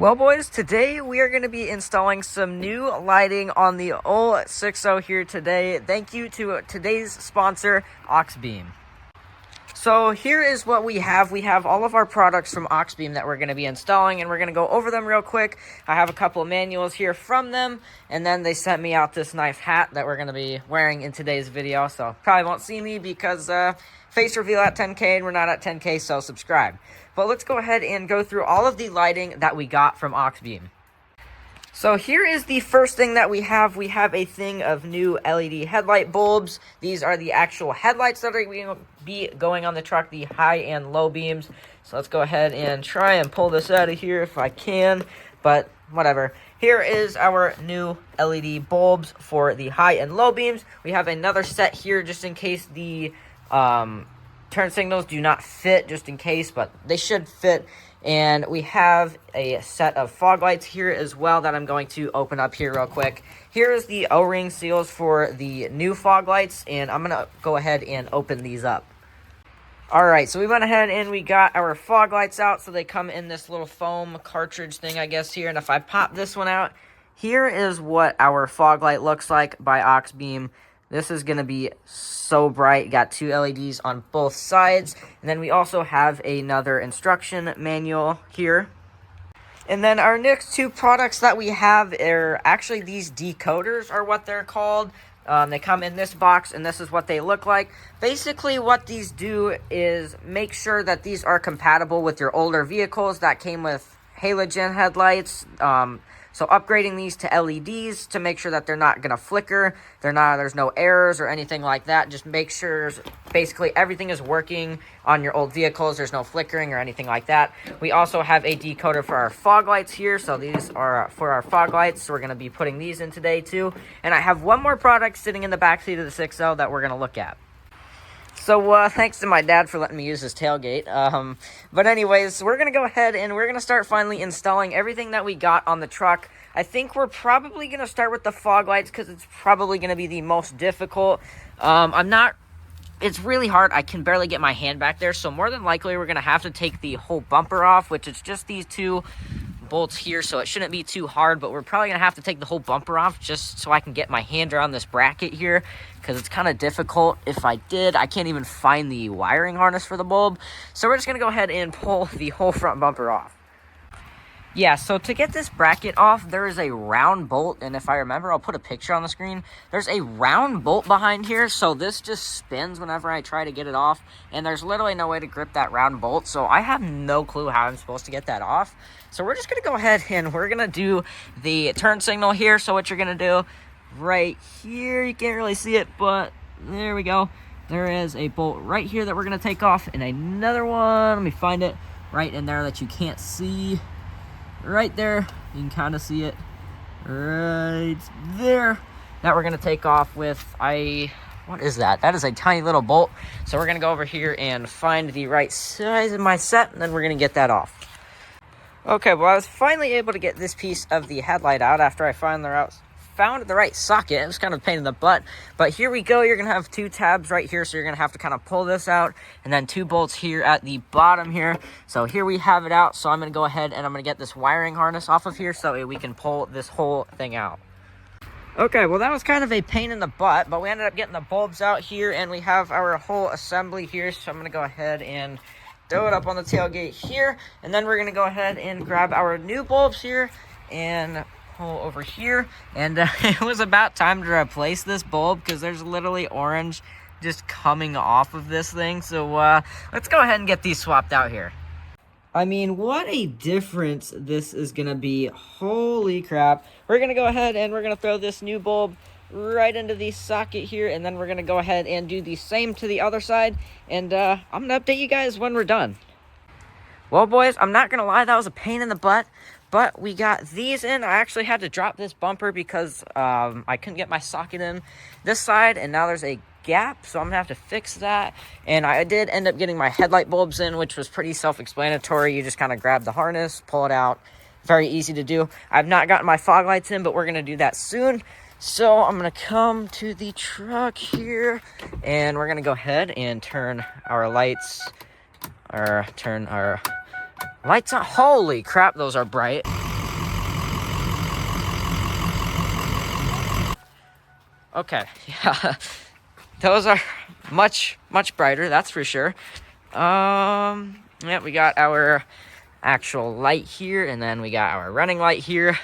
Well, boys, today we are going to be installing some new lighting on the old 60 here today. Thank you to today's sponsor, Oxbeam. So here is what we have. We have all of our products from Oxbeam that we're going to be installing, and we're going to go over them real quick. I have a couple of manuals here from them, and then they sent me out this nice hat that we're going to be wearing in today's video. So probably won't see me because face reveal at 10K, and we're not at 10K, so subscribe. But let's go ahead and go through all of the lighting that we got from Oxbeam. So here is the first thing that we have. We have a thing of new LED headlight bulbs. These are the actual headlights that are going to be going on the truck, the high and low beams. So let's go ahead and try and pull this out of here if I can, but whatever. Here is our new LED bulbs for the high and low beams. We have another set here just in case the turn signals do not fit, just in case, but they should fit. And we have a set of fog lights here as well that I'm going to open up here real quick. Here is the O-ring seals for the new fog lights, and I'm going to go ahead and open these up. Alright, so we went ahead and we got our fog lights out, so they come in this little foam cartridge thing, I guess, here. And if I pop this one out, here is what our fog light looks like by Oxbeam. This is going to be so bright. Got two LEDs on both sides. And then we also have another instruction manual here. And then our next two products that we have are actually these decoders are what they're called. They come in this box, and this is what they look like. Basically, what these do is make sure that these are compatible with your older vehicles that came with halogen headlights. So upgrading these to LEDs to make sure that they're not going to flicker, there's no errors or anything like that. Just make sure basically everything is working on your old vehicles. There's no flickering or anything like that. We also have a decoder for our fog lights here. So these are for our fog lights. So we're going to be putting these in today too. And I have one more product sitting in the back seat of the 60 that we're going to look at. So, thanks to my dad for letting me use his tailgate. But anyways, we're going to go ahead and we're going to start finally installing everything that we got on the truck. I think we're probably going to start with the fog lights because it's probably going to be the most difficult. It's really hard. I can barely get my hand back there. So more than likely, we're going to have to take the whole bumper off, which is just these two bolts here, so it shouldn't be too hard, but we're probably gonna have to take the whole bumper off just so I can get my hand around this bracket here, because it's kind of difficult. If I can't even find the wiring harness for the bulb, so we're just gonna go ahead and pull the whole front bumper off. Yeah, so to get this bracket off, there is a round bolt, and if I remember, I'll put a picture on the screen. There's a round bolt behind here, so this just spins whenever I try to get it off, and there's literally no way to grip that round bolt, so I have no clue how I'm supposed to get that off. So we're just going to go ahead and we're going to do the turn signal here. So what you're going to do right here, you can't really see it, but there we go. There is a bolt right here that we're going to take off, and another one, let me find it, right in there that you can't see. Right there, you can kind of see it right there, that we're going to take off with what is that? That is a tiny little bolt. So we're going to go over here and find the right size of my set, and then we're going to get that off. Okay, well, I was finally able to get this piece of the headlight out after I found the right socket. It was kind of a pain in the butt, but here we go. You're going to have two tabs right here, so you're going to have to kind of pull this out, and then two bolts here at the bottom here. So here we have it out, so I'm going to go ahead and I'm going to get this wiring harness off of here so we can pull this whole thing out. Okay, well, that was kind of a pain in the butt, but we ended up getting the bulbs out here, and we have our whole assembly here, so I'm going to go ahead and throw it up on the tailgate here, and then we're going to go ahead and grab our new bulbs here and pull over here. And it was about time to replace this bulb because there's literally orange just coming off of this thing. So let's go ahead and get these swapped out here. I mean, what a difference this is going to be. Holy crap. We're going to go ahead and we're going to throw this new bulb right into the socket here, and then we're going to go ahead and do the same to the other side, and I'm going to update you guys when we're done. Well, boys, I'm not going to lie, that was a pain in the butt, but we got these in. I actually had to drop this bumper because I couldn't get my socket in this side, and now there's a gap, so I'm going to have to fix that. And I did end up getting my headlight bulbs in, which was pretty self-explanatory. You just kind of grab the harness, pull it out. Very easy to do. I've not gotten my fog lights in, but we're going to do that soon. So I'm going to come to the truck here, and we're going to go ahead and turn our lights, on. Holy crap, those are bright. Okay, yeah, those are much brighter, that's for sure. Yeah, we got our actual light here, and then we got our running light here,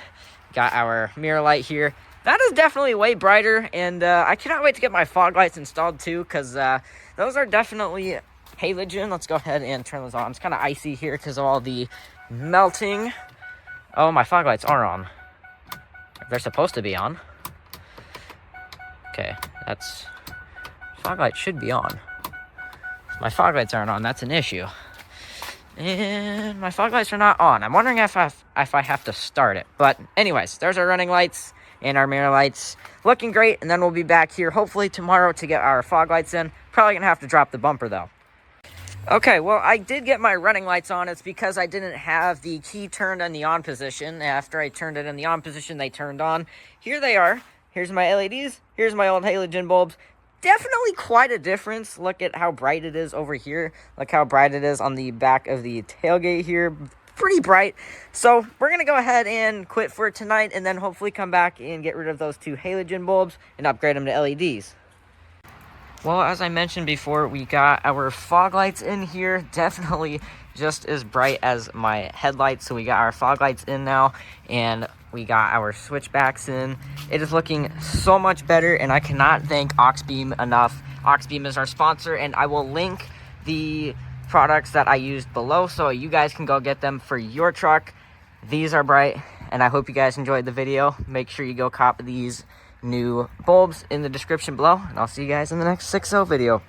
got our mirror light here. That is definitely way brighter, and I cannot wait to get my fog lights installed too, because those are definitely halogen. Let's go ahead and turn those on. It's kind of icy here because of all the melting. Oh, my fog lights are on. They're supposed to be on. Okay, that's... Fog light should be on. If my fog lights aren't on, that's an issue. And my fog lights are not on. I'm wondering if I have to start it. But anyways, there's our running lights and our mirror lights. Looking great, and then we'll be back here hopefully tomorrow to get our fog lights in. Probably gonna have to drop the bumper though. Okay, well, I did get my running lights on. It's because I didn't have the key turned in the on position. After I turned it in the on position, they turned on. Here they are. Here's my LEDs. Here's my old halogen bulbs. Definitely quite a difference. Look at how bright it is over here. Look how bright it is on the back of the tailgate here. Pretty bright. So we're going to go ahead and quit for tonight and then hopefully come back and get rid of those 2 halogen bulbs and upgrade them to LEDs. Well, as I mentioned before, we got our fog lights in here. Definitely just as bright as my headlights. So we got our fog lights in now, and we got our switchbacks in. It is looking so much better, and I cannot thank Oxbeam enough. Oxbeam is our sponsor, and I will link the products that I used below so you guys can go get them for your truck. These are bright, and I hope you guys enjoyed the video. Make sure you go cop these new bulbs in the description below, and I'll see you guys in the next 6.0 video.